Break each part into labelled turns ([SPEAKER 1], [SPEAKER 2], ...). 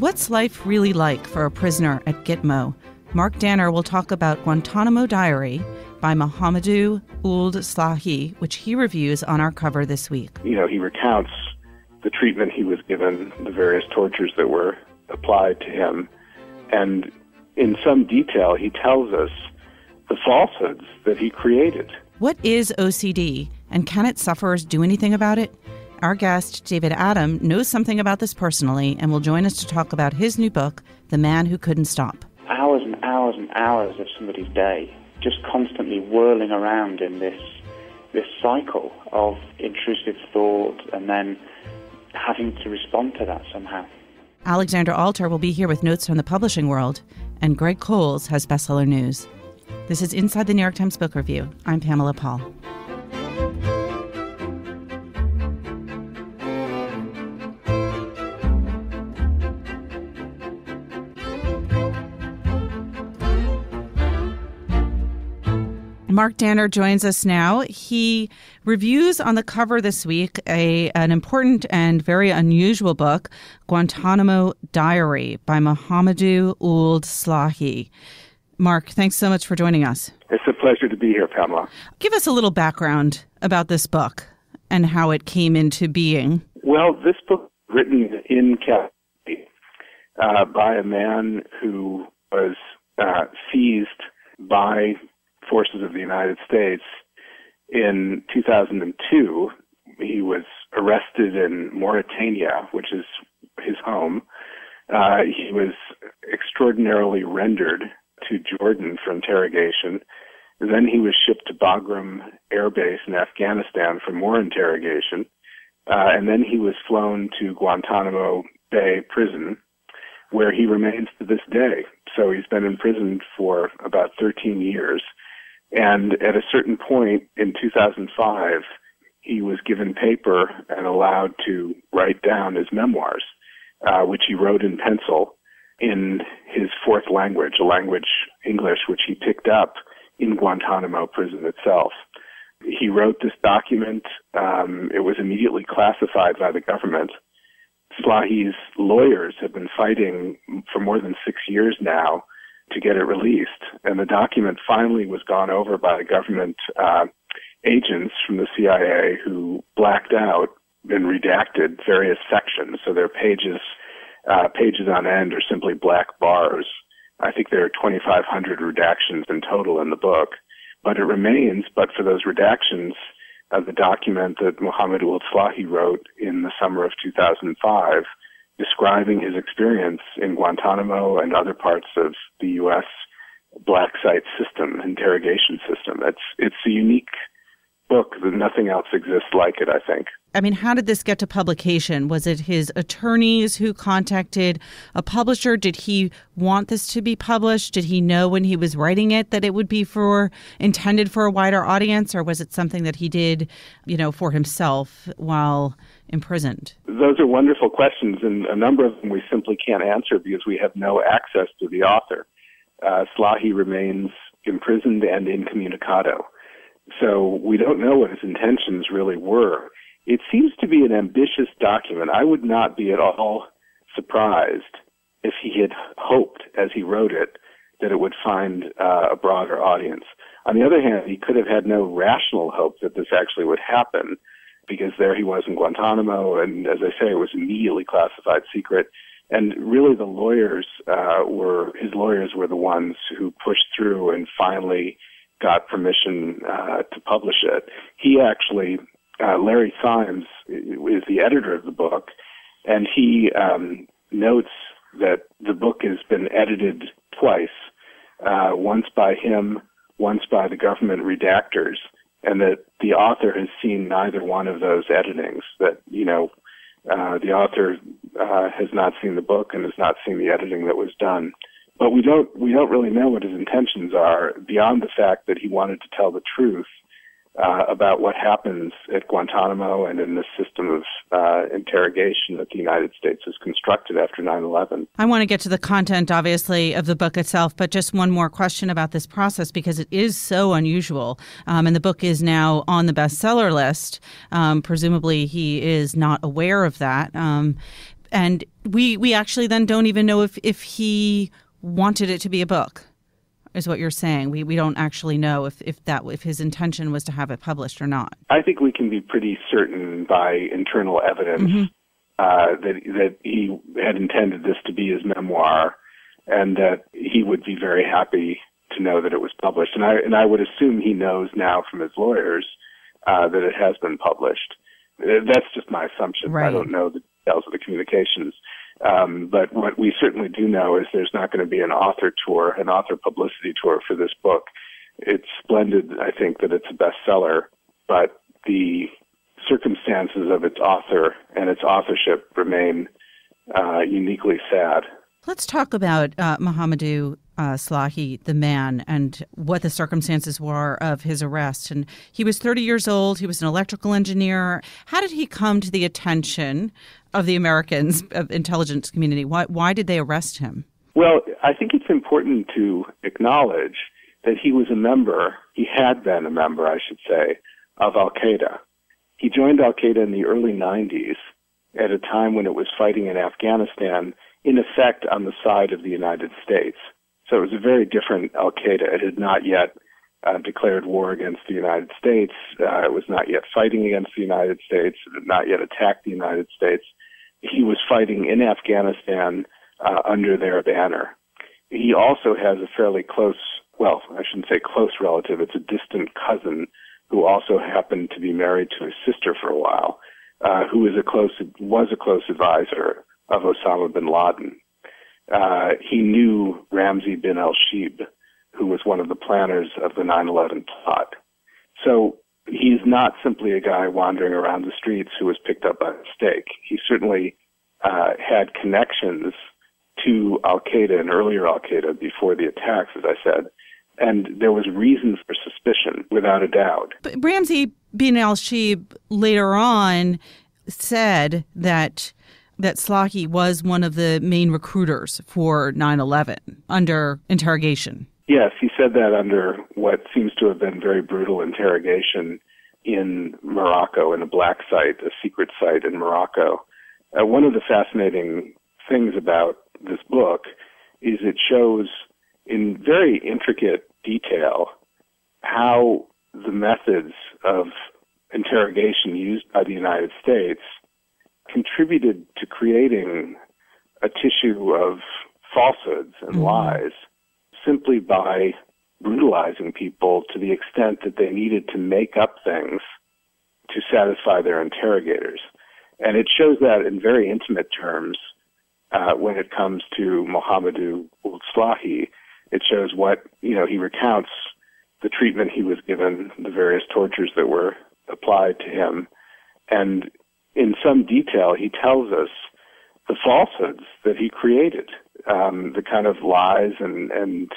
[SPEAKER 1] What's life really like for a prisoner at Gitmo? Mark Danner will talk about Guantánamo Diary by Mohamedou Ould Slahi, which he reviews on our cover this week.
[SPEAKER 2] He recounts the treatment he was given, the various tortures that were applied to him, and in some detail he tells us the falsehoods that he created.
[SPEAKER 1] What is OCD, and can its sufferers do anything about it? Our guest, David Adam, knows something about this personally and will join us to talk about his new book, The Man Who Couldn't Stop.
[SPEAKER 3] Hours and hours and hours of somebody's day just constantly whirling around in this cycle of intrusive thought and then having to respond to that somehow.
[SPEAKER 1] Alexander Alter will be here with notes from the publishing world, and Greg Coles has bestseller news. This is Inside the New York Times Book Review. I'm Pamela Paul. Mark Danner joins us now. He reviews on the cover this week an important and very unusual book, Guantánamo Diary by Mohamedou Ould Slahi. Mark, thanks so much for joining us.
[SPEAKER 2] It's a pleasure to be here, Pamela.
[SPEAKER 1] Give us a little background about this book and how it came into being.
[SPEAKER 2] Well, this book was written in captivity by a man who was seized by forces of the United States in 2002. He was arrested in Mauritania, which is his home. He was extraordinarily rendered to Jordan for interrogation. Then he was shipped to Bagram Air Base in Afghanistan for more interrogation. And then he was flown to Guantánamo Bay Prison, where he remains to this day. So he's been imprisoned for about 13 years. And at a certain point in 2005, he was given paper and allowed to write down his memoirs, which he wrote in pencil in his fourth language, a language, English, which he picked up in Guantánamo prison itself. He wrote this document. It was immediately classified by the government. Slahi's lawyers have been fighting for more than 6 years now to get it released, and the document finally was gone over by the government agents from the CIA who blacked out and redacted various sections. So there are pages on end are simply black bars. I think there are 2,500 redactions in total in the book, but it remains, but for those redactions, the document that Mohamedou Ould Slahi wrote in the summer of 2005, describing his experience in Guantánamo and other parts of the U.S. black site system, interrogation system. It's a unique book that nothing else exists like it, I think.
[SPEAKER 1] I mean, how did this get to publication? Was it his attorneys who contacted a publisher? Did he want this to be published? Did he know when he was writing it that it would be intended for a wider audience? Or was it something that he did, for himself while imprisoned?
[SPEAKER 2] Those are wonderful questions, and a number of them we simply can't answer because we have no access to the author. Slahi remains imprisoned and incommunicado. So we don't know what his intentions really were. It seems to be an ambitious document. I would not be at all surprised if he had hoped, as he wrote it, that it would find a broader audience. On the other hand, he could have had no rational hope that this actually would happen, because there he was in Guantánamo, and as I say, it was immediately classified secret. And really the his lawyers were the ones who pushed through and finally got permission to publish it. He actually, Larry Symes is the editor of the book, and he notes that the book has been edited twice, once by him, once by the government redactors, and that the author has seen neither one of those editings, that, the author has not seen the book and has not seen the editing that was done. But we don't really know what his intentions are beyond the fact that he wanted to tell the truth about what happens at Guantánamo and in this system of interrogation that the United States has constructed after 9/11.
[SPEAKER 1] I want to get to the content, obviously, of the book itself, but just one more question about this process, because it is so unusual. And the book is now on the bestseller list. Presumably he is not aware of that. And we actually then don't even know if he wanted it to be a book, is what you're saying. We don't actually know if his intention was to have it published or not.
[SPEAKER 2] I think we can be pretty certain by internal evidence that he had intended this to be his memoir, and that he would be very happy to know that it was published. And I would assume he knows now from his lawyers that it has been published. That's just my assumption.
[SPEAKER 1] Right.
[SPEAKER 2] I don't know the details of the communications. But what we certainly do know is there's not going to be an author publicity tour for this book. It's splendid, I think, that it's a bestseller, but the circumstances of its author and its authorship remain uniquely sad.
[SPEAKER 1] Let's talk about Mohamedou Slahi, the man, and what the circumstances were of his arrest. And he was 30 years old. He was an electrical engineer. How did he come to the attention of the Americans, of intelligence community? Why did they arrest him?
[SPEAKER 2] Well, I think it's important to acknowledge that he had been a member, I should say, of Al-Qaeda. He joined Al-Qaeda in the early 90s at a time when it was fighting in Afghanistan, in effect on the side of the United States. So it was a very different Al-Qaeda. It had not yet declared war against the United States. It was not yet fighting against the United States. It had not yet attacked the United States. He was fighting in Afghanistan under their banner. He also has a fairly close, well, I shouldn't say close relative, it's a distant cousin who also happened to be married to his sister for a while, who was a close advisor of Osama bin Laden. He knew Ramzi bin al-Shibh, who was one of the planners of the 9/11 plot. So he's not simply a guy wandering around the streets who was picked up by mistake. He certainly had connections to Al-Qaeda and earlier Al-Qaeda before the attacks, as I said. And there was reason for suspicion, without a doubt.
[SPEAKER 1] But Ramzi bin al-Shibh later on said that Slahi was one of the main recruiters for 9/11 under interrogation.
[SPEAKER 2] Yes, he said that under what seems to have been very brutal interrogation in Morocco, in a black site, a secret site in Morocco. One of the fascinating things about this book is it shows in very intricate detail how the methods of interrogation used by the United States contributed to creating a tissue of falsehoods and lies simply by brutalizing people to the extent that they needed to make up things to satisfy their interrogators. And it shows that in very intimate terms when it comes to Mohamedou Slahi. It shows what, he recounts the treatment he was given, the various tortures that were applied to him. And in some detail, he tells us the falsehoods that he created, the kind of lies and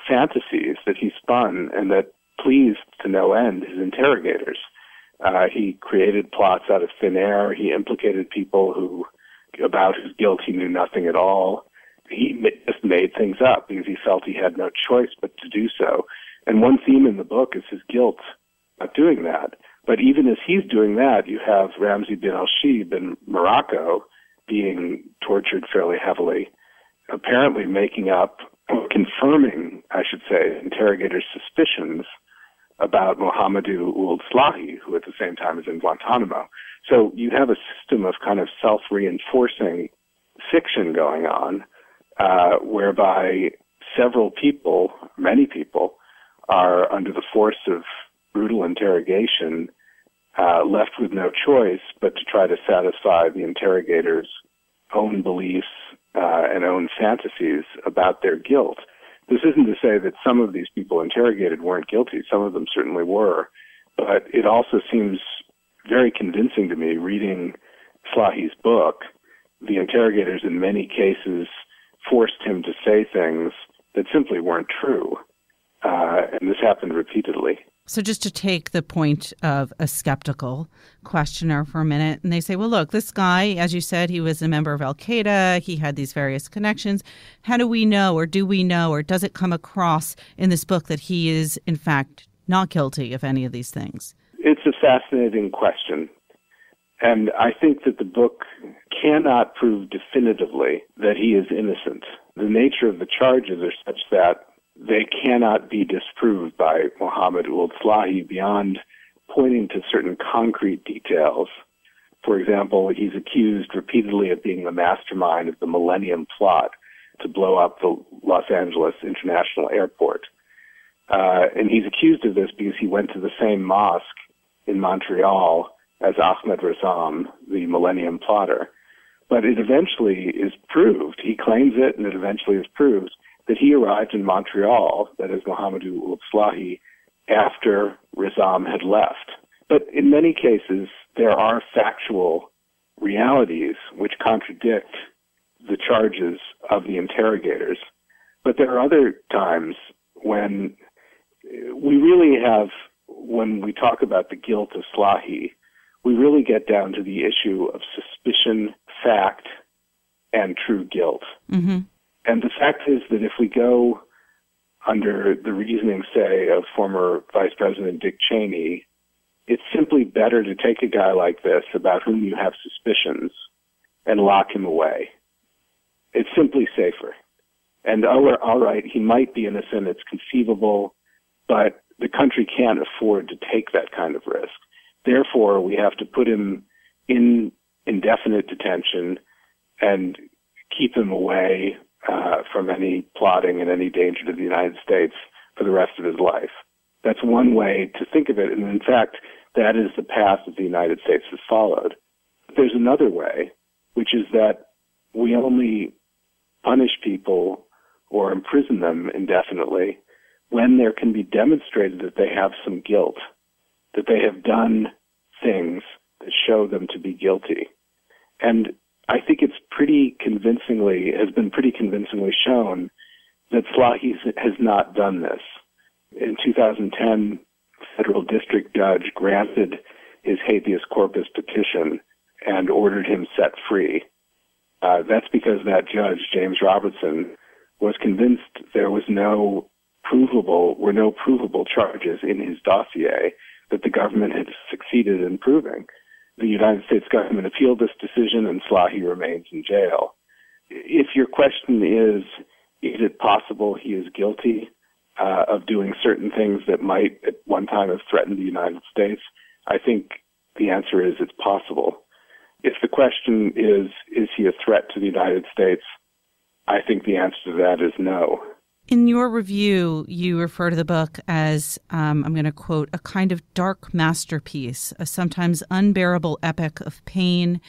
[SPEAKER 2] fantasies that he spun and that pleased to no end his interrogators. He created plots out of thin air. He implicated people about whose guilt he knew nothing at all. He just made things up because he felt he had no choice but to do so. And one theme in the book is his guilt at doing that. But even as he's doing that, you have Ramzi bin al-Shibh in Morocco being tortured fairly heavily, apparently making up, confirming, I should say, interrogators' suspicions about Mohamedou Slahi, who at the same time is in Guantánamo. So you have a system of kind of self-reinforcing fiction going on, whereby many people, are under the force of brutal interrogation, left with no choice but to try to satisfy the interrogators' own beliefs and own fantasies about their guilt. This isn't to say that some of these people interrogated weren't guilty. Some of them certainly were. But it also seems very convincing to me, reading Slahi's book, the interrogators in many cases forced him to say things that simply weren't true. And this happened repeatedly.
[SPEAKER 1] So just to take the point of a skeptical questioner for a minute, and they say, well, look, this guy, as you said, he was a member of Al-Qaeda. He had these various connections. How do we know, or do we know, or does it come across in this book that he is, in fact, not guilty of any of these things?
[SPEAKER 2] It's a fascinating question. And I think that the book cannot prove definitively that he is innocent. The nature of the charges are such that they cannot be disproved by Mohammed Ould Slahi beyond pointing to certain concrete details. For example, he's accused repeatedly of being the mastermind of the Millennium Plot to blow up the Los Angeles International Airport. And he's accused of this because he went to the same mosque in Montreal as Ahmed Razam, the Millennium Plotter. But it eventually is proved, he claims it, and it eventually is proved, that he arrived in Montreal, that is Mohamedou Ould Slahi, after Razam had left. But in many cases, there are factual realities which contradict the charges of the interrogators. But there are other times when we really have, when we talk about the guilt of Slahi, we really get down to the issue of suspicion, fact, and true guilt. Mm-hmm. And the fact is that if we go under the reasoning, say, of former Vice President Dick Cheney, it's simply better to take a guy like this about whom you have suspicions and lock him away. It's simply safer. And all right, he might be innocent, it's conceivable, but the country can't afford to take that kind of risk. Therefore, we have to put him in indefinite detention and keep him away from any plotting and any danger to the United States for the rest of his life. That's one way to think of it. And in fact, that is the path that the United States has followed. But there's another way, which is that we only punish people or imprison them indefinitely when there can be demonstrated that they have some guilt, that they have done things that show them to be guilty. And I think it's has been pretty convincingly shown that Slahi has not done this. In 2010, federal district judge granted his habeas corpus petition and ordered him set free. That's because that judge, James Robertson, was convinced there was no provable charges in his dossier that the government had succeeded in proving. The United States government appealed this decision, and Slahi remains in jail. If your question is it possible he is guilty of doing certain things that might at one time have threatened the United States, I think the answer is it's possible. If the question is he a threat to the United States, I think the answer to that is no.
[SPEAKER 1] In your review, you refer to the book as, I'm going to quote, a kind of dark masterpiece, a sometimes unbearable epic of pain,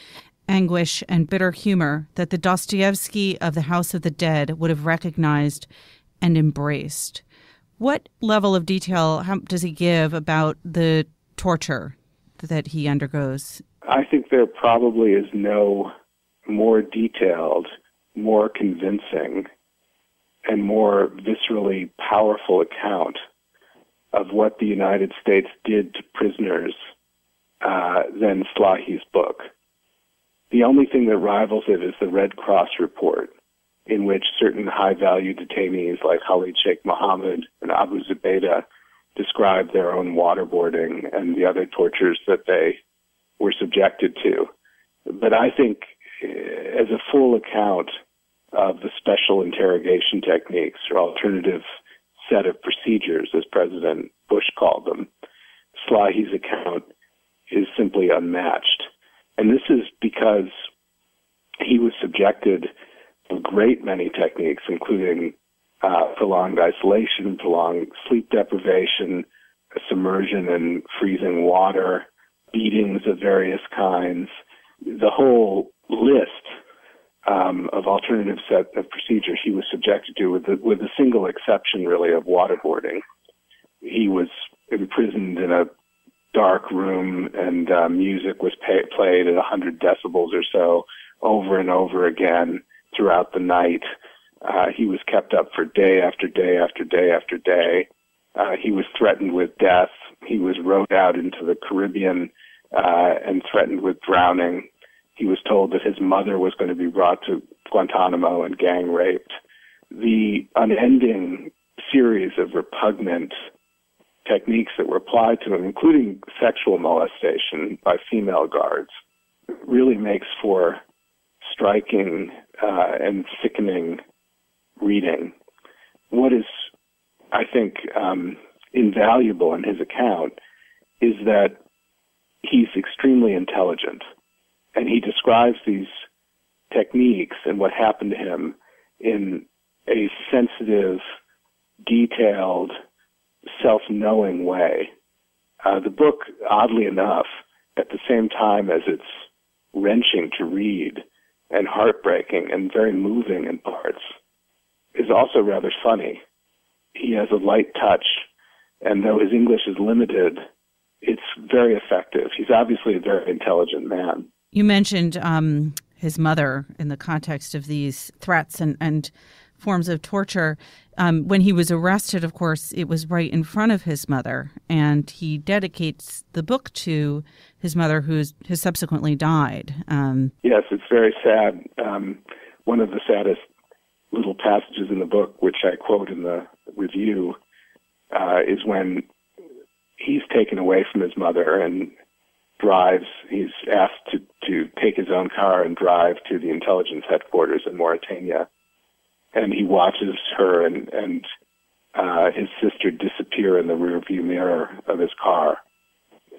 [SPEAKER 1] anguish, and bitter humor that the Dostoevsky of the House of the Dead would have recognized and embraced. What level of detail does he give about the torture that he undergoes?
[SPEAKER 2] I think there probably is no more detailed, more convincing, and more viscerally powerful account of what the United States did to prisoners than Slahi's book. The only thing that rivals it is the Red Cross report, in which certain high-value detainees like Khalid Sheikh Mohammed and Abu Zubaydah described their own waterboarding and the other tortures that they were subjected to. But I think as a full account of the special interrogation techniques or alternative set of procedures, as President Bush called them, Slahi's account is simply unmatched. And this is because he was subjected to a great many techniques, including prolonged isolation, prolonged sleep deprivation, submersion in freezing water, beatings of various kinds, the whole list of alternative set of procedures he was subjected to, with a single exception, really, of waterboarding. He was imprisoned in a dark room, and music was played at 100 decibels or so over and over again throughout the night. He was kept up for day after day after day after day. He was threatened with death. He was rowed out into the Caribbean and threatened with drowning. He was told that his mother was going to be brought to Guantánamo and gang raped. The unending series of repugnant techniques that were applied to him, including sexual molestation by female guards, really makes for striking and sickening reading. What is, I think, invaluable in his account is that he's extremely intelligent, and he describes these techniques and what happened to him in a sensitive, detailed, self-knowing way. The book, oddly enough, at the same time as it's wrenching to read and heartbreaking and very moving in parts, is also rather funny. He has a light touch, and though his English is limited, it's very effective. He's obviously a very intelligent man.
[SPEAKER 1] You mentioned his mother in the context of these threats and forms of torture. When he was arrested, of course, it was right in front of his mother, and he dedicates the book to his mother, who has subsequently died.
[SPEAKER 2] Yes, it's very sad. One of the saddest little passages in the book, which I quote in the review, is when he's taken away from his mother and drives. He's asked to take his own car and drive to the intelligence headquarters in Mauritania. And he watches her and his sister disappear in the rearview mirror of his car.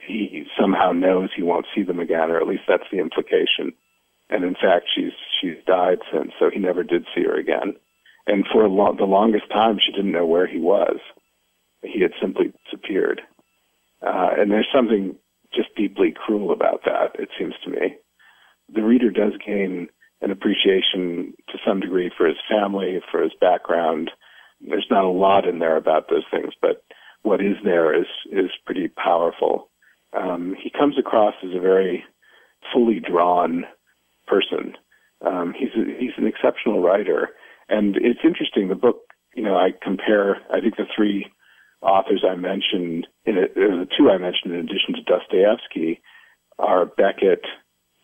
[SPEAKER 2] He somehow knows he won't see them again, or at least that's the implication. And in fact, she's died since, so he never did see her again. And for the longest time, she didn't know where he was. He had simply disappeared. And there's something just deeply cruel about that, it seems to me. The reader does gain an appreciation to some degree for his family, for his background. There's not a lot in there about those things, but what is there is pretty powerful. He comes across as a very fully drawn person. He's an exceptional writer, and it's interesting. The book, I compare. I think the three authors I mentioned, the two I mentioned in addition to Dostoevsky, are Beckett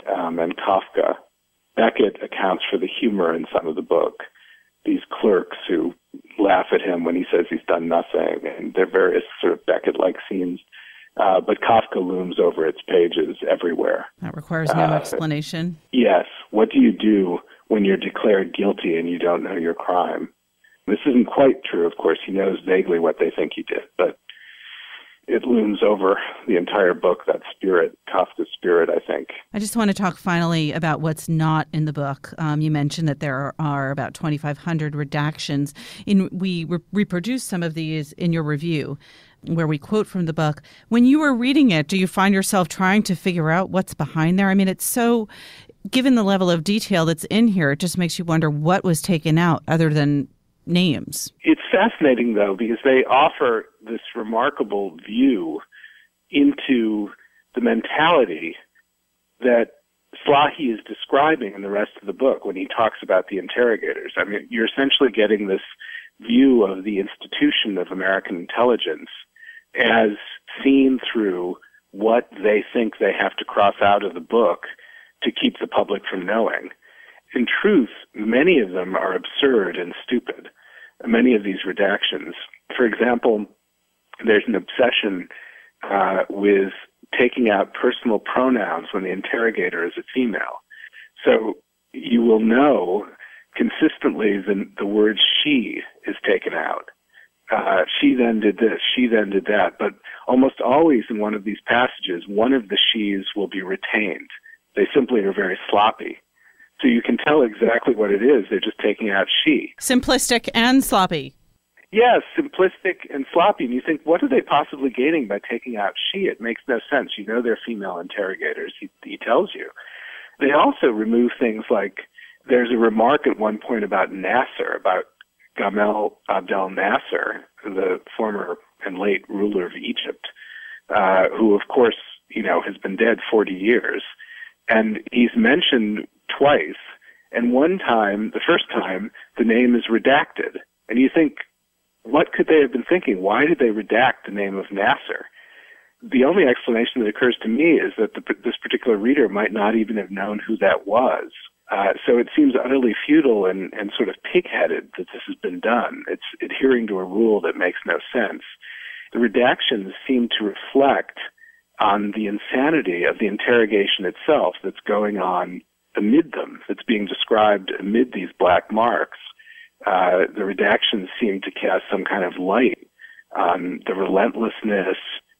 [SPEAKER 2] and Kafka. Beckett accounts for the humor in some of the book. These clerks who laugh at him when he says he's done nothing, and there are various sort of Beckett-like scenes. But Kafka looms over its pages everywhere.
[SPEAKER 1] That requires no explanation.
[SPEAKER 2] Yes. What do you do when you're declared guilty and you don't know your crime? This isn't quite true, of course. He knows vaguely what they think he did, but it looms over the entire book, that spirit, Kafka's spirit, I think.
[SPEAKER 1] I just want to talk finally about what's not in the book. You mentioned that there are about 2,500 redactions. We reproduce some of these in your review, where we quote from the book. When you were reading it, do you find yourself trying to figure out what's behind there? I mean, it's so, given the level of detail that's in here, it just makes you wonder what was taken out other than names. It's
[SPEAKER 2] fascinating, though, because they offer this remarkable view into the mentality that Slahi is describing in the rest of the book when he talks about the interrogators. I mean, you're essentially getting this view of the institution of American intelligence as seen through what they think they have to cross out of the book to keep the public from knowing. In truth, many of them are absurd and stupid, many of these redactions. For example, there's an obsession with taking out personal pronouns when the interrogator is a female. So you will know consistently the word she is taken out. She then did this, she then did that. But almost always in one of these passages, one of the she's will be retained. They simply are very sloppy. So you can tell exactly what it is. They're just taking out she. Simplistic and sloppy. Yes, simplistic and sloppy. And you think, what are they possibly gaining by taking out she? It makes no sense. You know they're female interrogators. He tells you. They also remove things like, there's a remark at one point about Nasser, about Gamal Abdel Nasser, the former and late ruler of Egypt, who, of course, has been dead 40 years. And he's mentioned twice, and one time, the first time, the name is redacted. And you think, what could they have been thinking? Why did they redact the name of Nasser? The only explanation that occurs to me is that this particular reader might not even have known who that was. So it seems utterly futile and sort of pig-headed that this has been done. It's adhering to a rule that makes no sense. The redactions seem to reflect on the insanity of the interrogation itself that's going on amid them, that's being described amid these black marks. The redactions seem to cast some kind of light on the relentlessness,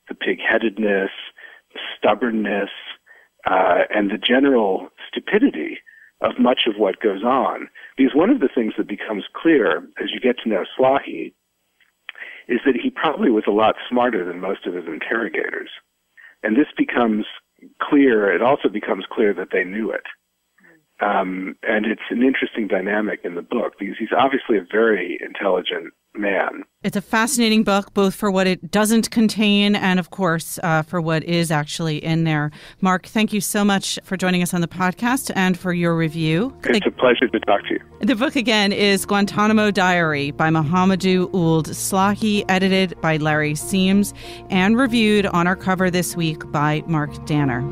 [SPEAKER 2] the pig-headedness, the stubbornness, and the general stupidity of much of what goes on. Because one of the things that becomes clear as you get to know Slahi is that he probably was a lot smarter than most of his interrogators. And this becomes clear. It also becomes clear that they knew it. And it's an interesting dynamic in the book because he's obviously a very intelligent man.
[SPEAKER 1] It's a fascinating book, both for what it doesn't contain and, of course, for what is actually in there. Mark, thank you so much for joining us on the podcast and for your review.
[SPEAKER 2] It's a pleasure to talk to you.
[SPEAKER 1] The book, again, is Guantánamo Diary by Mohamedou Ould Slahi, edited by Larry Seams, and reviewed on our cover this week by Mark Danner.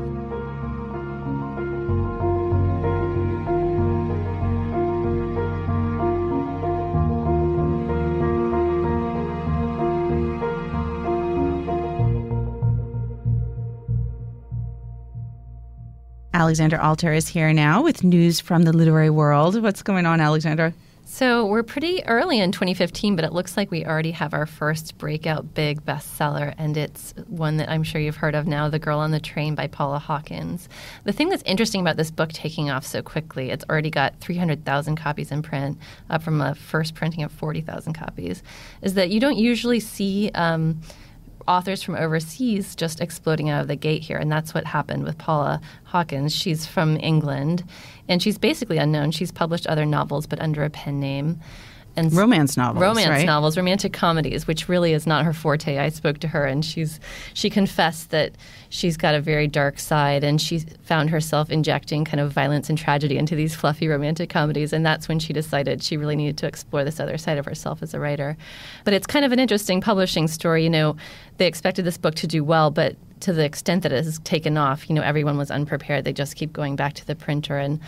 [SPEAKER 1] Alexandra Alter is here now with news from the literary world. What's going on, Alexandra?
[SPEAKER 4] So we're pretty early in 2015, but it looks like we already have our first breakout big bestseller, and it's one that I'm sure you've heard of now, The Girl on the Train by Paula Hawkins. The thing that's interesting about this book taking off so quickly, it's already got 300,000 copies in print, up from a first printing of 40,000 copies, is that you don't usually see authors from overseas just exploding out of the gate here, and that's what happened with Paula Hawkins. She's from England, and she's basically unknown. She's published other novels, but under a pen name. And
[SPEAKER 1] romance novels, right?
[SPEAKER 4] Novels, romantic comedies, which really is not her forte. I spoke to her, and she confessed that she's got a very dark side, and she found herself injecting kind of violence and tragedy into these fluffy romantic comedies, and that's when she decided she really needed to explore this other side of herself as a writer. But it's kind of an interesting publishing story. You know, they expected this book to do well, but to the extent that it has taken off, you know, everyone was unprepared. They just keep going back to the printer. And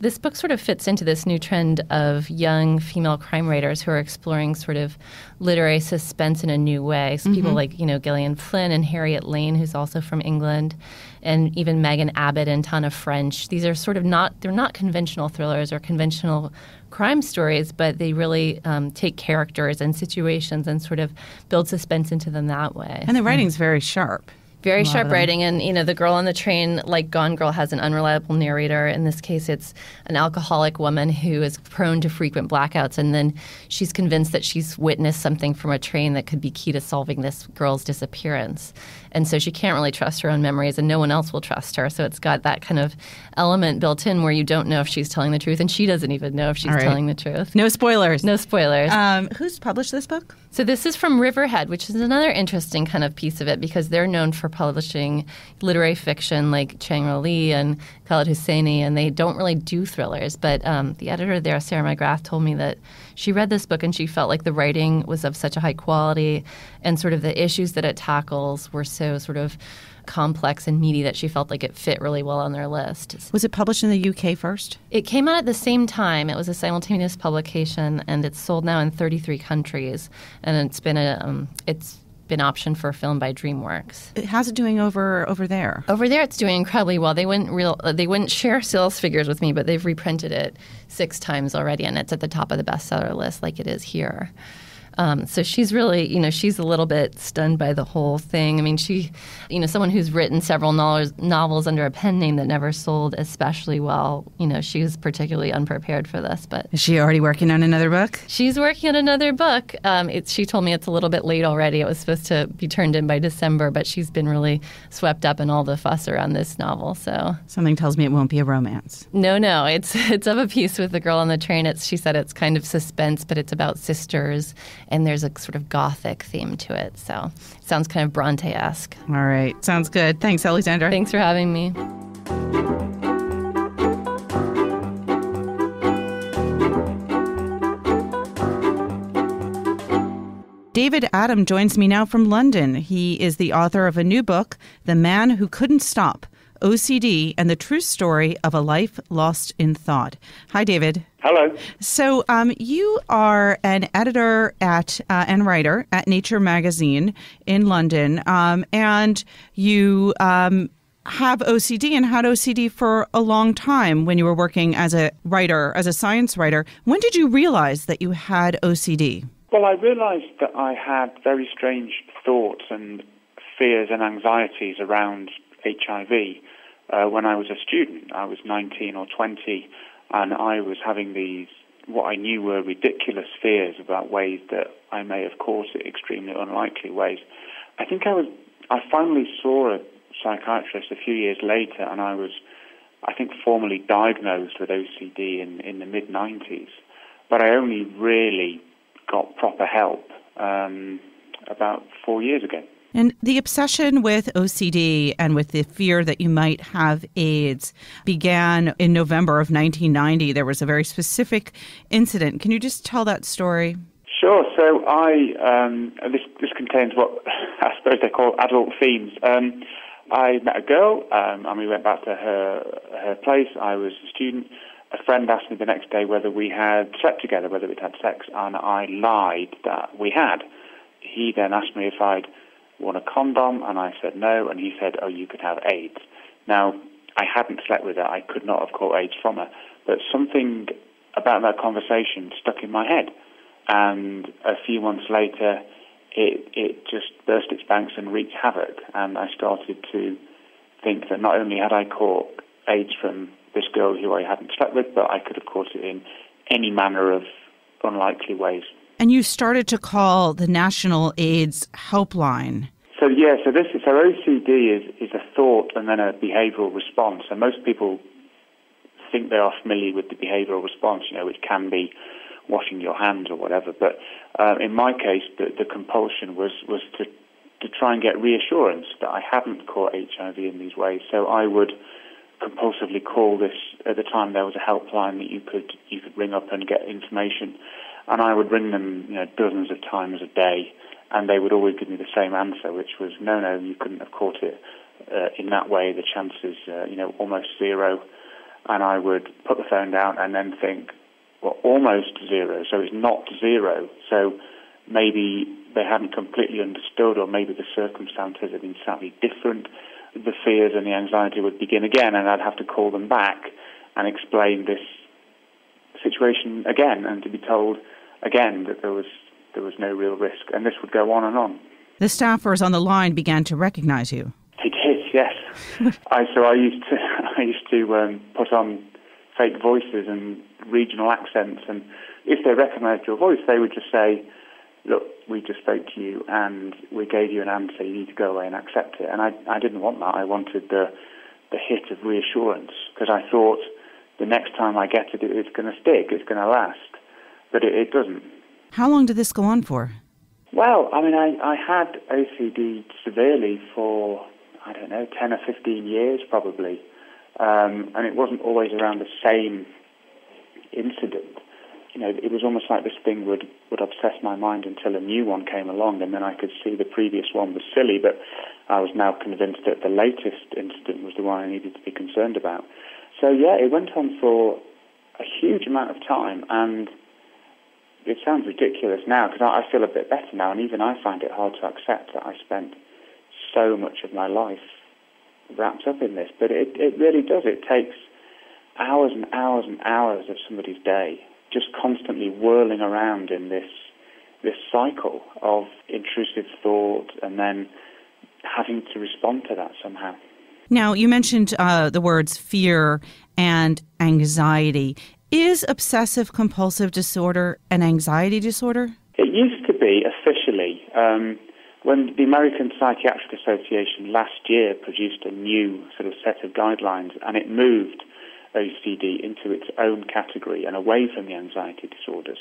[SPEAKER 4] this book sort of fits into this new trend of young female crime writers who are exploring sort of literary suspense in a new way. So people like, you know, Gillian Flynn and Harriet Lane, who's also from England, and even Megan Abbott and Tana French. These are sort of they're not conventional thrillers or conventional crime stories, but they really take characters and situations and sort of build suspense into them that way.
[SPEAKER 1] And the writing's very sharp.
[SPEAKER 4] Very sharp writing. And, you know, The Girl on the Train, like Gone Girl, has an unreliable narrator. In this case, it's an alcoholic woman who is prone to frequent blackouts. And then she's convinced that she's witnessed something from a train that could be key to solving this girl's disappearance. And so she can't really trust her own memories, and no one else will trust her. So it's got that kind of element built in where you don't know if she's telling the truth, and she doesn't even know if she's telling the truth.
[SPEAKER 1] No spoilers.
[SPEAKER 4] No spoilers.
[SPEAKER 1] Who's published this book?
[SPEAKER 4] So this is from Riverhead, which is another interesting kind of piece of it because they're known for publishing literary fiction like Chang-Ro Lee and Khaled Hosseini, and they don't really do thrillers. But the editor there, Sarah McGrath, told me that she read this book and she felt like the writing was of such a high quality and sort of the issues that it tackles were so sort of complex and meaty that she felt like it fit really well on their list.
[SPEAKER 1] Was it published in the UK first?
[SPEAKER 4] It came out at the same time. It was a simultaneous publication, and it's sold now in 33 countries. And it's been optioned for a film by DreamWorks.
[SPEAKER 1] How's it doing over there?
[SPEAKER 4] Over there, it's doing incredibly well. They wouldn't share sales figures with me, but they've reprinted it 6 times already, and it's at the top of the bestseller list, like it is here. So she's really, you know, she's a little bit stunned by the whole thing. I mean, she, you know, someone who's written several novels under a pen name that never sold especially well, you know, she was particularly unprepared for this. But
[SPEAKER 1] is she already working on another book?
[SPEAKER 4] She's working on another book. She told me it's a little bit late already. It was supposed to be turned in by December, but she's been really swept up in all the fuss around this novel. So
[SPEAKER 1] something tells me it won't be a romance.
[SPEAKER 4] No, it's of a piece with The Girl on the Train. She said it's kind of suspense, but it's about sisters. And there's a sort of gothic theme to it. So it sounds kind of Bronte-esque.
[SPEAKER 1] All right. Sounds good. Thanks, Alexandra.
[SPEAKER 4] Thanks for having me.
[SPEAKER 1] David Adam joins me now from London. He is the author of a new book, The Man Who Couldn't Stop, OCD and the True Story of a Life Lost in Thought. Hi, David.
[SPEAKER 5] Hello.
[SPEAKER 1] So you are an editor and writer at Nature magazine in London, and you have OCD and had OCD for a long time when you were working as a writer, as a science writer. When did you realize that you had OCD?
[SPEAKER 3] Well, I realized that I had very strange thoughts and fears and anxieties around HIV when I was a student. I was 19 or 20, and I was having these, what I knew were ridiculous fears about ways that I may have caught it, extremely unlikely ways. I think I finally saw a psychiatrist a few years later, and I was, I think, formally diagnosed with OCD in the mid-90s. But I only really got proper help about 4 years ago.
[SPEAKER 1] And the obsession with OCD and with the fear that you might have AIDS began in November of 1990. There was a very specific incident. Can you just tell that story?
[SPEAKER 3] Sure. So this contains what I suppose they call adult themes. I met a girl, and we went back to her place. I was a student. A friend asked me the next day whether we had slept together, whether we'd had sex, and I lied that we had. He then asked me if I'd worn a condom, and I said no, and he said, oh, you could have AIDS. Now, I hadn't slept with her. I could not have caught AIDS from her, but something about that conversation stuck in my head, and a few months later, it just burst its banks and wreaked havoc, and I started to think that not only had I caught AIDS from this girl who I hadn't slept with, but I could have caught it in any manner of unlikely ways.
[SPEAKER 1] And you started to call the National AIDS Helpline.
[SPEAKER 3] So OCD is a thought and then a behavioural response. And most people think they are familiar with the behavioural response, which can be washing your hands or whatever. But in my case, the compulsion was to try and get reassurance that I hadn't caught HIV in these ways. So I would compulsively call this. At the time, there was a helpline that you could ring up and get information. And I would ring them, dozens of times a day, and they would always give me the same answer, which was, no, you couldn't have caught it in that way. The chances, almost zero. And I would put the phone down and then think, well, almost zero, so it's not zero. So maybe they hadn't completely understood, or maybe the circumstances had been slightly different. The fears and the anxiety would begin again, and I'd have to call them back and explain this situation again, and to be told again that there was no real risk, and this would go on and on.
[SPEAKER 1] The staffers on the line began to recognize you.
[SPEAKER 3] They did, yes. I used to put on fake voices and regional accents, and if they recognised your voice, they would just say, look, we just spoke to you and we gave you an answer, you need to go away and accept it. And I didn't want that. I wanted the hit of reassurance, because I thought the next time I get it, it's going to stick, it's going to last. But it doesn't.
[SPEAKER 1] How long did this go on for?
[SPEAKER 3] Well, I had OCD severely for, 10 or 15 years probably. And it wasn't always around the same incident. It was almost like this thing would obsess my mind until a new one came along, and then I could see the previous one was silly, but I was now convinced that the latest incident was the one I needed to be concerned about. So, yeah, it went on for a huge amount of time, and it sounds ridiculous now, because I feel a bit better now, and even I find it hard to accept that I spent so much of my life wrapped up in this. But it really does. It takes hours and hours and hours of somebody's day, just constantly whirling around in this cycle of intrusive thought and then having to respond to that somehow.
[SPEAKER 1] Now, you mentioned the words fear and anxiety. Is obsessive-compulsive disorder an anxiety disorder?
[SPEAKER 3] It used to be officially. When the American Psychiatric Association last year produced a new sort of set of guidelines, and it moved OCD into its own category and away from the anxiety disorders.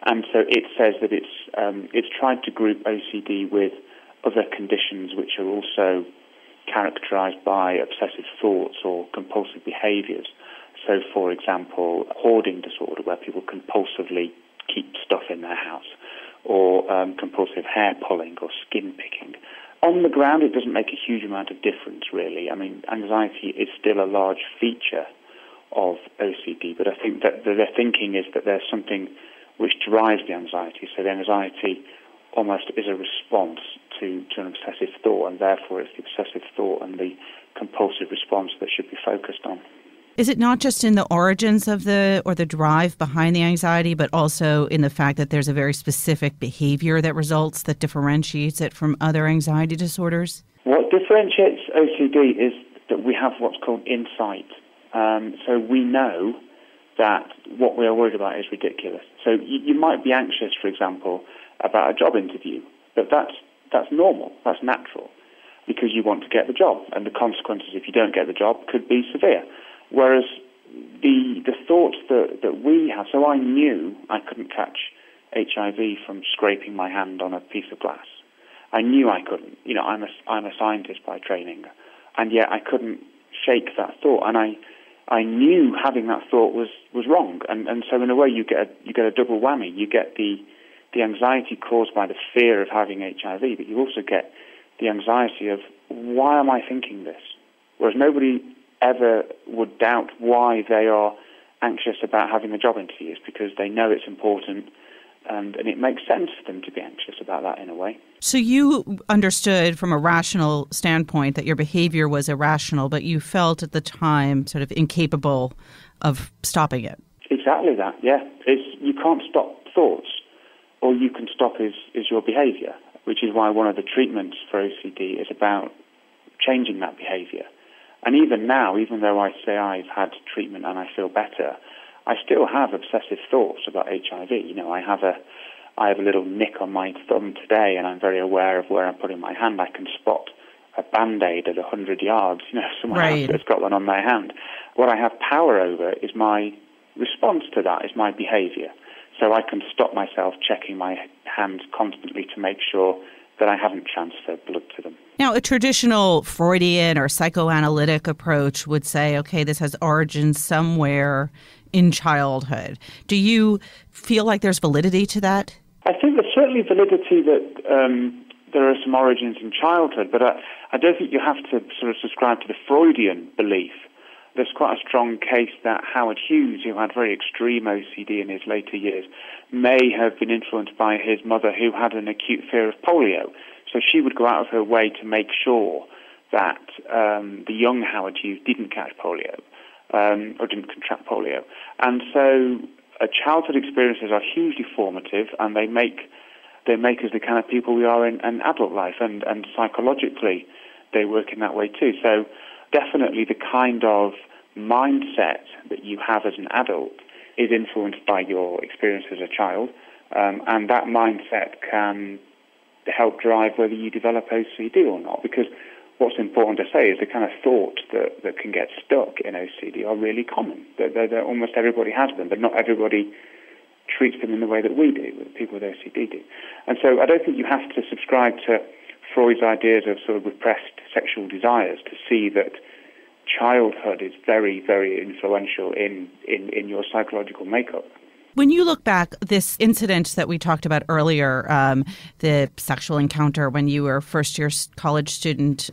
[SPEAKER 3] And so it says that it's tried to group OCD with other conditions which are also characterized by obsessive thoughts or compulsive behaviors. So, for example, hoarding disorder, where people compulsively keep stuff in their house, or compulsive hair pulling or skin picking. On the ground, it doesn't make a huge amount of difference, really. Anxiety is still a large feature of OCD, but I think that their thinking is that there's something which drives the anxiety. So the anxiety almost is a response to an obsessive thought, and therefore it's the obsessive thought and the compulsive response that should be focused on.
[SPEAKER 1] Is it not just in the origins of the drive behind the anxiety, but also in the fact that there's a very specific behavior that results that differentiates it from other anxiety disorders?
[SPEAKER 3] What differentiates OCD is that we have what's called insight. So we know that what we are worried about is ridiculous. So you might be anxious, for example, about a job interview, but that's normal, that's natural, because you want to get the job, and the consequences if you don't get the job could be severe. Whereas the thoughts that we have, so I knew I couldn't catch HIV from scraping my hand on a piece of glass. I knew I couldn't. You know, I'm a scientist by training, and yet I couldn't shake that thought. And I knew having that thought was wrong. And so in a way you get a double whammy. You get the anxiety caused by the fear of having HIV, but you also get the anxiety of, why am I thinking this? Whereas nobody ever would doubt why they are anxious about having the job interviews, because they know it's important, and it makes sense for them to be anxious about that in a way.
[SPEAKER 1] So you understood from a rational standpoint that your behavior was irrational, but you felt at the time sort of incapable of stopping it.
[SPEAKER 3] Exactly that, yeah. You can't stop thoughts. All you can stop is your behavior, which is why one of the treatments for OCD is about changing that behavior. And even now, even though I say I've had treatment and I feel better, I still have obsessive thoughts about HIV. You know, I have a little nick on my thumb today, and I'm very aware of where I'm putting my hand. I can spot a Band-Aid at 100 yards, you know, someone else has got one on their hand. What I have power over is my response to that, is my behavior. So I can stop myself checking my hands constantly to make sure that I haven't transferred blood to them.
[SPEAKER 1] Now, a traditional Freudian or psychoanalytic approach would say, okay, this has origins somewhere in childhood. Do you feel like there's validity to that?
[SPEAKER 3] I think there's certainly validity that there are some origins in childhood, but I don't think you have to sort of subscribe to the Freudian belief. There's quite a strong case that Howard Hughes, who had very extreme OCD in his later years, may have been influenced by his mother, who had an acute fear of polio. So she would go out of her way to make sure that the young Howard Hughes didn't catch polio or didn't contract polio. And so childhood experiences are hugely formative, and they make us the kind of people we are in adult life, and psychologically they work in that way too. So definitely the kind of mindset that you have as an adult is influenced by your experience as a child, and that mindset can help drive whether you develop OCD or not. Because what's important to say is the kind of thoughts that can get stuck in OCD are really common. They're almost everybody has them, but not everybody treats them in the way that we do, that people with OCD do. And so I don't think you have to subscribe to Freud's ideas of sort of repressed sexual desires to see that childhood is very, very influential in your psychological makeup.
[SPEAKER 1] When you look back, this incident that we talked about earlier, the sexual encounter when you were a first-year college student,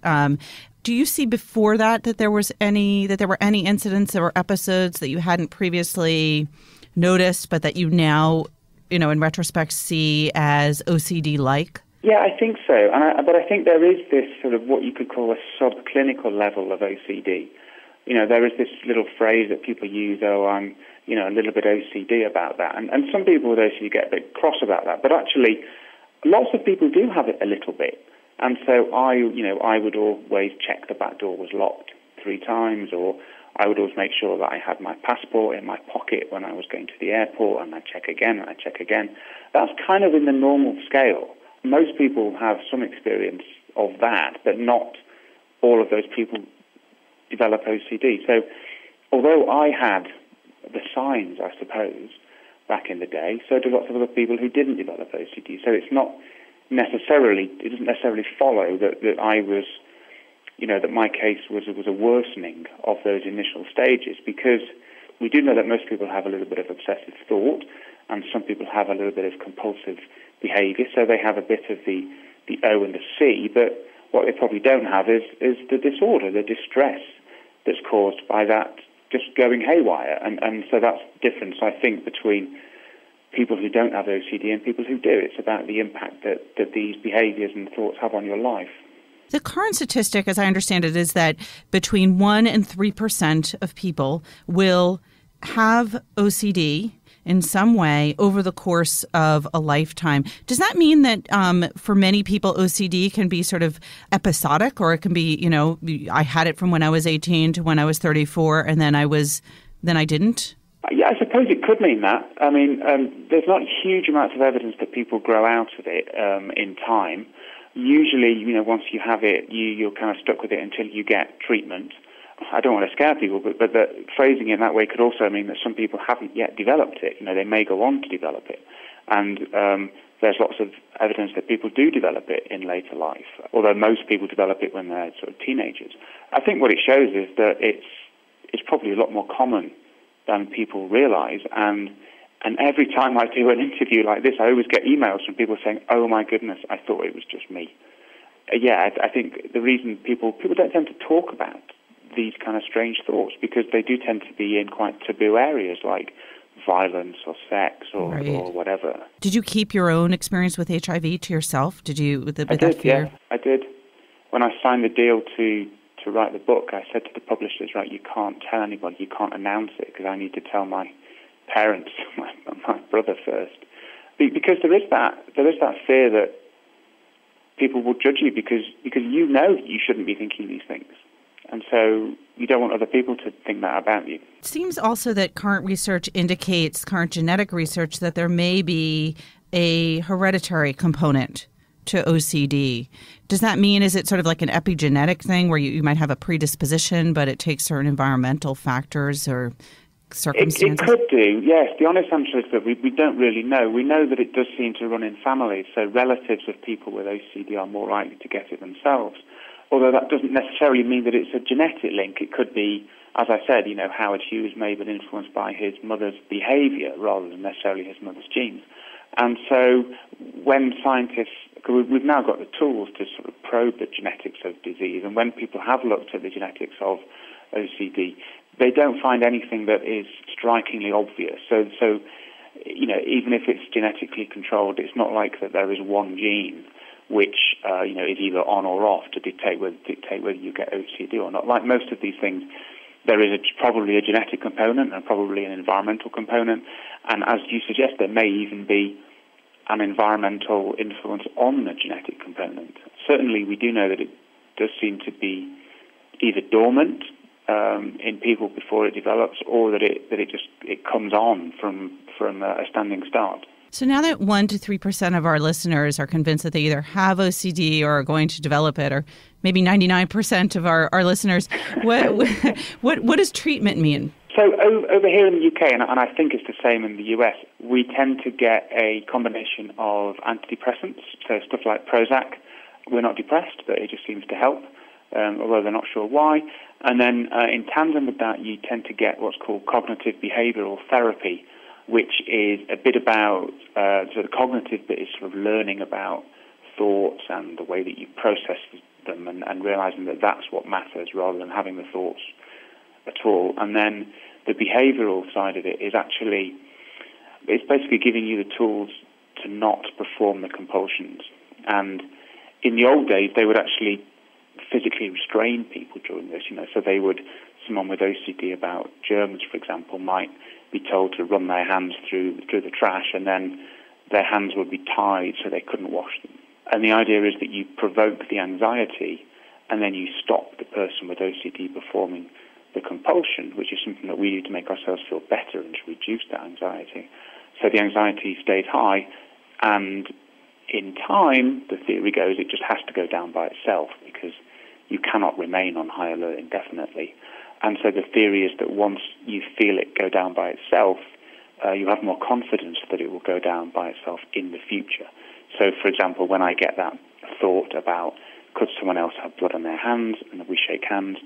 [SPEAKER 1] do you see before that there were any incidents or episodes that you hadn't previously noticed, but that you now, in retrospect, see as OCD-like? Yeah,
[SPEAKER 3] I think so. But I think there is this sort of what you could call a subclinical level of OCD. There is this little phrase that people use, I'm a little bit OCD about that. And some people with OCD get a bit cross about that. But actually, lots of people do have it a little bit. And so I would always check the back door was locked 3 times, or I would always make sure that I had my passport in my pocket when I was going to the airport, and I'd check again, and I'd check again. That's kind of in the normal scale. Most people have some experience of that, but not all of those people develop OCD. So although I had the signs, I suppose, back in the day, so do lots of other people who didn't develop OCD. So it doesn't necessarily follow that I was, that my case was a worsening of those initial stages, because we do know that most people have a little bit of obsessive thought, and some people have a little bit of compulsive behavior, so they have a bit of the O and the C, but what they probably don't have is the disorder, the distress that's caused by that just going haywire. And so that's the difference, I think, between people who don't have OCD and people who do. It's about the impact that these behaviors and thoughts have on your life.
[SPEAKER 1] The current statistic, as I understand it, is that between 1% and 3% of people will have OCD in some way over the course of a lifetime. Does that mean that for many people, OCD can be sort of episodic, or it can be, I had it from when I was 18 to when I was 34, and then I didn't?
[SPEAKER 3] Yeah, I suppose it could mean that. I mean, there's not huge amounts of evidence that people grow out of it in time. Usually, once you have it, you're kind of stuck with it until you get treatment. I don't want to scare people, but phrasing it that way could also mean that some people haven't yet developed it. They may go on to develop it. And there's lots of evidence that people do develop it in later life, although most people develop it when they're sort of teenagers. I think what it shows is that it's probably a lot more common than people realize. And every time I do an interview like this, I always get emails from people saying, "Oh my goodness, I thought it was just me." I think the reason people don't tend to talk about these kind of strange thoughts, because they do tend to be in quite taboo areas like violence or sex or whatever.
[SPEAKER 1] Did you keep your own experience with HIV to yourself? Did you?
[SPEAKER 3] I did, yeah, I did. When I signed the deal to write the book, I said to the publishers, right, you can't tell anybody, you can't announce it, because I need to tell my parents, my brother first. Because there is that fear that people will judge you because you shouldn't be thinking these things. And so you don't want other people to think that about you.
[SPEAKER 1] It seems also that current genetic research, that there may be a hereditary component to OCD. Does that mean, is it sort of like an epigenetic thing where you might have a predisposition, but it takes certain environmental factors or circumstances?
[SPEAKER 3] It could do, yes. The honest answer is that we don't really know. We know that it does seem to run in families, so relatives of people with OCD are more likely to get it themselves. Although that doesn't necessarily mean that it's a genetic link. It could be, as I said, Howard Hughes may have been influenced by his mother's behavior rather than necessarily his mother's genes. And so when scientists, we've now got the tools to sort of probe the genetics of disease, and when people have looked at the genetics of OCD, they don't find anything that is strikingly obvious. So even if it's genetically controlled, it's not like that there is one gene which is either on or off to dictate whether you get OCD or not. Like most of these things, there is probably a genetic component and probably an environmental component, and as you suggest, there may even be an environmental influence on the genetic component. Certainly, we do know that it does seem to be either dormant in people before it develops, or that it comes on from a standing start.
[SPEAKER 1] So now that 1% to 3% of our listeners are convinced that they either have OCD or are going to develop it, or maybe 99% of our listeners, what does treatment mean?
[SPEAKER 3] So over here in the UK, and I think it's the same in the US, we tend to get a combination of antidepressants, so stuff like Prozac. We're not depressed, but it just seems to help, although they're not sure why. And then in tandem with that, you tend to get what's called cognitive behavioral therapy, which is a bit about, so the cognitive bit is sort of learning about thoughts and the way that you process them and realizing that that's what matters rather than having the thoughts at all. And then the behavioral side of it is actually, it's basically giving you the tools to not perform the compulsions. And in the old days, they would actually physically restrain people during this, so someone with OCD about germs, for example, might be told to run their hands through the trash, and then their hands would be tied so they couldn't wash them. And the idea is that you provoke the anxiety, and then you stop the person with OCD performing the compulsion, which is something that we do to make ourselves feel better and to reduce that anxiety. So the anxiety stays high, and in time, the theory goes, it just has to go down by itself, because you cannot remain on high alert indefinitely. And so the theory is that once you feel it go down by itself, you have more confidence that it will go down by itself in the future. So, for example, when I get that thought about could someone else have blood on their hands, and we shake hands,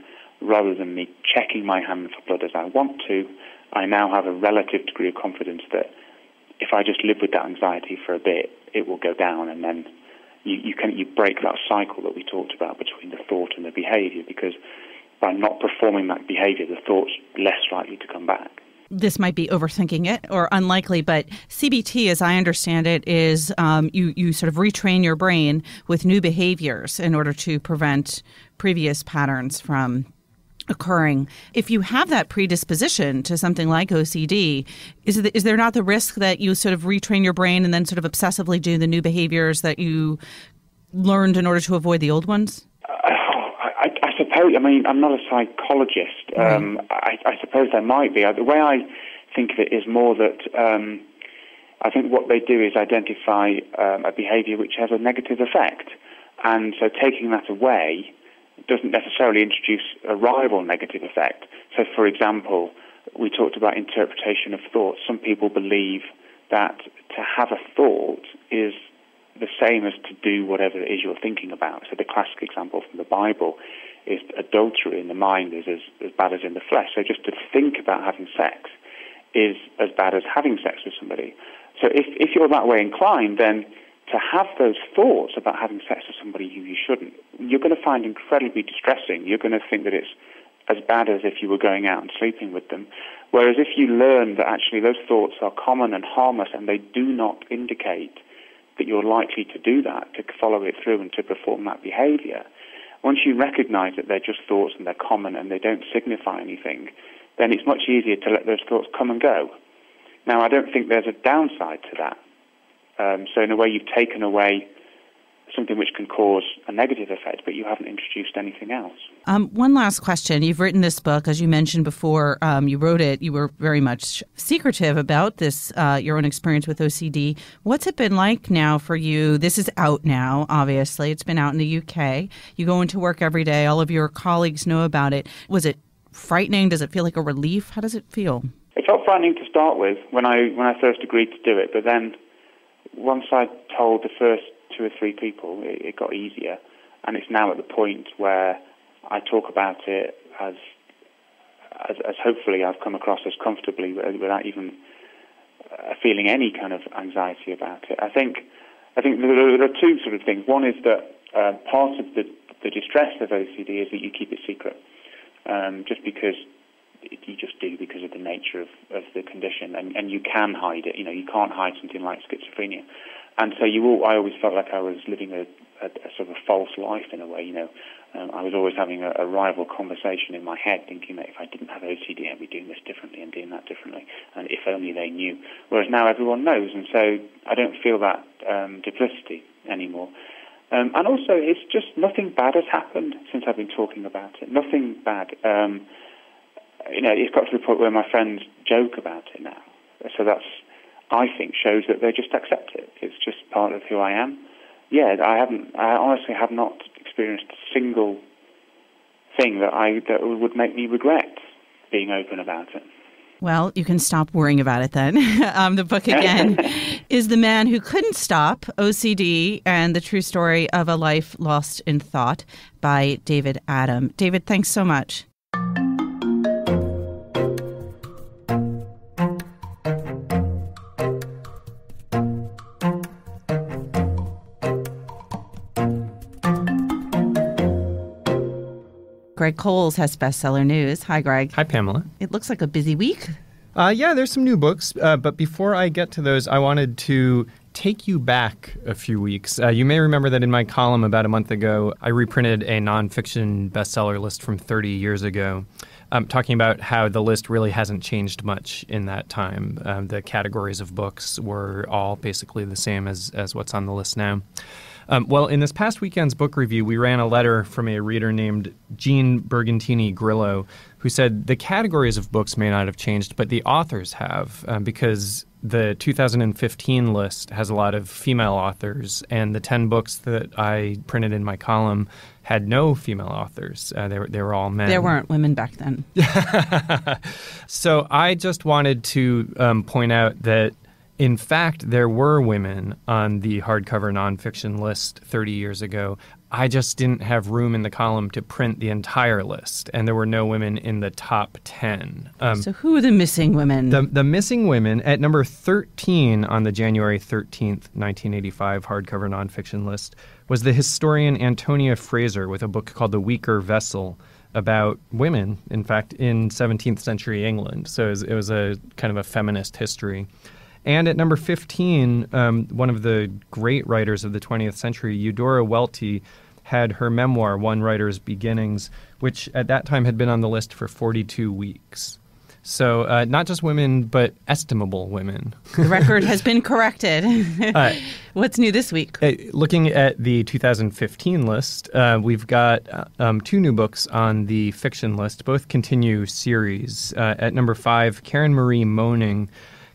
[SPEAKER 3] rather than me checking my hand for blood as I want to, I now have a relative degree of confidence that if I just live with that anxiety for a bit, it will go down, and then you break that cycle that we talked about between the thought and the behavior, because by not performing that behavior, the thought's less likely to come back.
[SPEAKER 1] this might be overthinking it or unlikely, but CBT, as I understand it, is you sort of retrain your brain with new behaviors in order to prevent previous patterns from occurring. If you have that predisposition to something like OCD, is there not the risk that you sort of retrain your brain and then sort of obsessively do the new behaviors that you learned in order to avoid the old ones?
[SPEAKER 3] I suppose, I mean, I'm not a psychologist.
[SPEAKER 1] Right.
[SPEAKER 3] I suppose there might be. The way I think of it is more that I think what they do is identify a behavior which has a negative effect. And so taking that away doesn't necessarily introduce a rival negative effect. So, for example, we talked about interpretation of thoughts. Some people believe that to have a thought is the same as to do whatever it is you're thinking about. So the classic example from the Bible is adultery in the mind is as bad as in the flesh. So just to think about having sex is as bad as having sex with somebody. So if you're that way inclined, then to have those thoughts about having sex with somebody who you shouldn't, you're going to find incredibly distressing. You're going to think that it's as bad as if you were going out and sleeping with them. Whereas if you learn that actually those thoughts are common and harmless and they do not indicate that you're likely to do that, to follow it through and to perform that behavior, once you recognize that they're just thoughts and they're common and they don't signify anything, then it's much easier to let those thoughts come and go. Now, I don't think there's a downside to that. So in a way, you've taken away something which can cause a negative effect, but you haven't introduced anything else.
[SPEAKER 1] One last question. You've written this book, as you mentioned before. You wrote it. You were very much secretive about this, your own experience with OCD. What's it been like now for you? This is out now, obviously. It's been out in the UK. You go into work every day. All of your colleagues know about it. Was it frightening? Does it feel like a relief? How does it feel?
[SPEAKER 3] It felt frightening to start with when I first agreed to do it, but then once I told the first 2 or 3 people, it got easier, and it's now at the point where I talk about it as hopefully I've come across as comfortably without even feeling any kind of anxiety about it. I think there are 2 sort of things. One is that part of the distress of OCD is that you keep it secret, just because you just do because of the nature of the condition, and you can hide it. You know, you can't hide something like schizophrenia. And so I always felt like I was living a sort of a false life in a way, you know. I was always having a rival conversation in my head, thinking that if I didn't have OCD, I'd be doing this differently and doing that differently, and if only they knew. Whereas now everyone knows, and so I don't feel that duplicity anymore. And also, it's just nothing bad has happened since I've been talking about it. Nothing bad. You know, it's got to the point where my friends joke about it now. So that's, I think, shows that they just accept it. It's just part of who I am. Yeah, I honestly have not experienced a single thing that would make me regret being open about it.
[SPEAKER 1] Well, you can stop worrying about it then. The book, again, is The Man Who Couldn't Stop, OCD, and the True Story of a Life Lost in Thought by David Adam. David, thanks so much. Greg Coles has bestseller news. Hi, Greg.
[SPEAKER 5] Hi, Pamela.
[SPEAKER 1] It looks like a busy week.
[SPEAKER 5] Yeah, there's some new books. But before I get to those, I wanted to take you back a few weeks. You may remember that in my column about a month ago, I reprinted a nonfiction bestseller list from 30 years ago, talking about how the list really hasn't changed much in that time. The categories of books were all basically the same as what's on the list now. Well, in this past weekend's book review, we ran a letter from a reader named Jean Bergantini Grillo, who said the categories of books may not have changed, but the authors have, because the 2015 list has a lot of female authors, and the 10 books that I printed in my column had no female authors. They were all men.
[SPEAKER 1] There weren't women back then.
[SPEAKER 5] So I just wanted to point out that in fact, there were women on the hardcover nonfiction list 30 years ago. I just didn't have room in the column to print the entire list, and there were no women in the top 10.
[SPEAKER 1] So who are the missing women?
[SPEAKER 5] The missing women, at number 13 on the January 13th, 1985 hardcover nonfiction list, was the historian Antonia Fraser with a book called The Weaker Vessel. about women, in fact, in 17th century England. So it was a kind of a feminist history. And at number 15, one of the great writers of the 20th century, Eudora Welty, had her memoir, One Writer's Beginnings, which at that time had been on the list for 42 weeks. So not just women, but estimable women.
[SPEAKER 1] The record has been corrected. What's new this week?
[SPEAKER 5] Looking at the 2015 list, we've got 2 new books on the fiction list. Both continue series. At number 5, Karen Marie Moning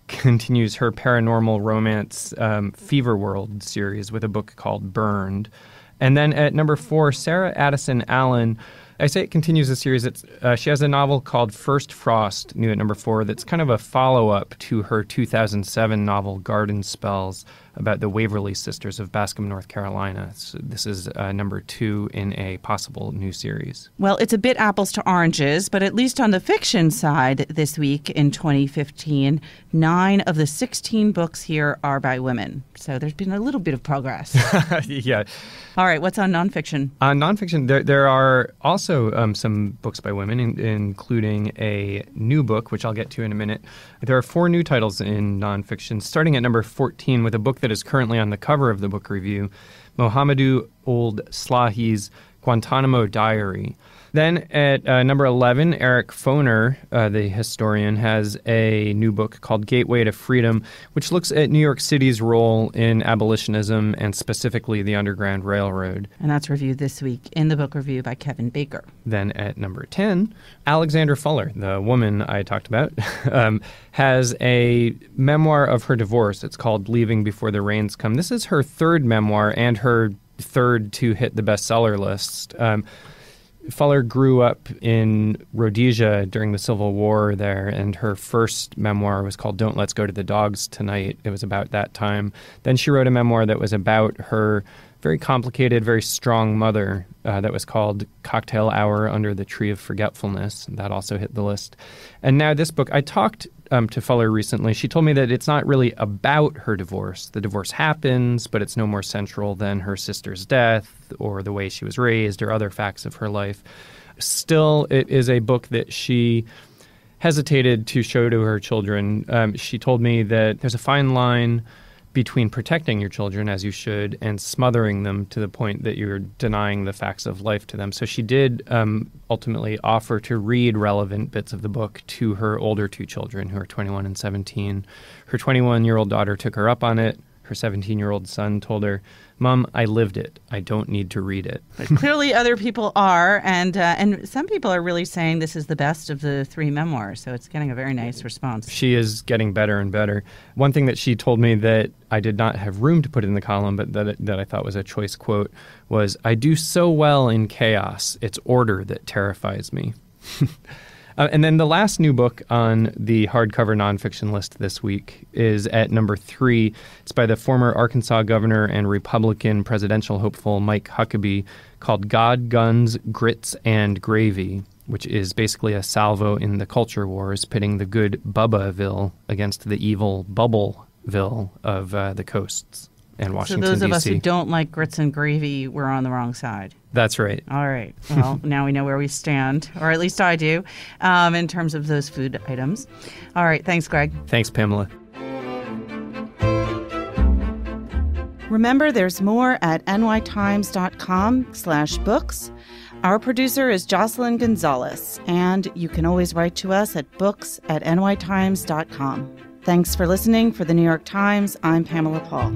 [SPEAKER 5] continues her paranormal romance Fever World series with a book called Burned. And then at number 4, Sarah Addison Allen. I say it continues the series. She has a novel called First Frost, new at number 4, that's kind of a follow-up to her 2007 novel Garden Spells about the Waverly Sisters of Bascom, North Carolina. So this is number 2 in a possible new series.
[SPEAKER 1] Well, it's a bit apples to oranges, but at least on the fiction side this week in 2015, 9 of the 16 books here are by women. So there's been a little bit of progress.
[SPEAKER 5] Yeah.
[SPEAKER 1] All right, what's on nonfiction?
[SPEAKER 5] On nonfiction, there are also some books by women, including a new book, which I'll get to in a minute. There are 4 new titles in nonfiction, starting at number 14 with a book that is currently on the cover of the book review, Mohamedou Ould Slahi's Guantánamo Diary. Then at number 11, Eric Foner, the historian, has a new book called Gateway to Freedom, which looks at New York City's role in abolitionism and specifically the Underground Railroad.
[SPEAKER 1] And that's reviewed this week in the book review by Kevin Baker.
[SPEAKER 5] Then at number 10, Alexandra Fuller, the woman I talked about, has a memoir of her divorce. It's called Leaving Before the Rains Come. This is her 3rd memoir and her 3rd to hit the bestseller list. Fuller grew up in Rhodesia during the Civil War there, and her first memoir was called Don't Let's Go to the Dogs Tonight. It was about that time. Then she wrote a memoir that was about her very complicated, very strong mother that was called Cocktail Hour Under the Tree of Forgetfulness. That also hit the list. And now this book, I talked to Fuller recently. She told me that it's not really about her divorce. The divorce happens, but it's no more central than her sister's death or the way she was raised or other facts of her life. Still, it is a book that she hesitated to show to her children. She told me that there's a fine line between protecting your children, as you should, and smothering them to the point that you're denying the facts of life to them. So she did ultimately offer to read relevant bits of the book to her older 2 children, who are 21 and 17. Her 21-year-old daughter took her up on it. Her 17-year-old son told her, "Mom, I lived it. I don't need to read it."
[SPEAKER 1] But clearly other people are, and some people are really saying this is the best of the 3 memoirs, so it's getting a very nice response.
[SPEAKER 5] She is getting better and better. One thing that she told me that I did not have room to put in the column, but that I thought was a choice quote, was, "I do so well in chaos. It's order that terrifies me." And then the last new book on the hardcover nonfiction list this week is at number 3. It's by the former Arkansas governor and Republican presidential hopeful Mike Huckabee, called God, Guns, Grits, and Gravy, which is basically a salvo in the culture wars, pitting the good Bubbaville against the evil Bubbleville of the coasts and Washington,
[SPEAKER 1] D.C. So those of us
[SPEAKER 5] D.C.
[SPEAKER 1] who don't like grits and gravy, we're on the wrong side.
[SPEAKER 5] That's right.
[SPEAKER 1] All right. Well, now we know where we stand, or at least I do, in terms of those food items. All right. Thanks, Greg.
[SPEAKER 5] Thanks, Pamela.
[SPEAKER 1] Remember, there's more at nytimes.com/books. Our producer is Jocelyn Gonzalez, and you can always write to us at books@nytimes.com. Thanks for listening. For the New York Times, I'm Pamela Paul.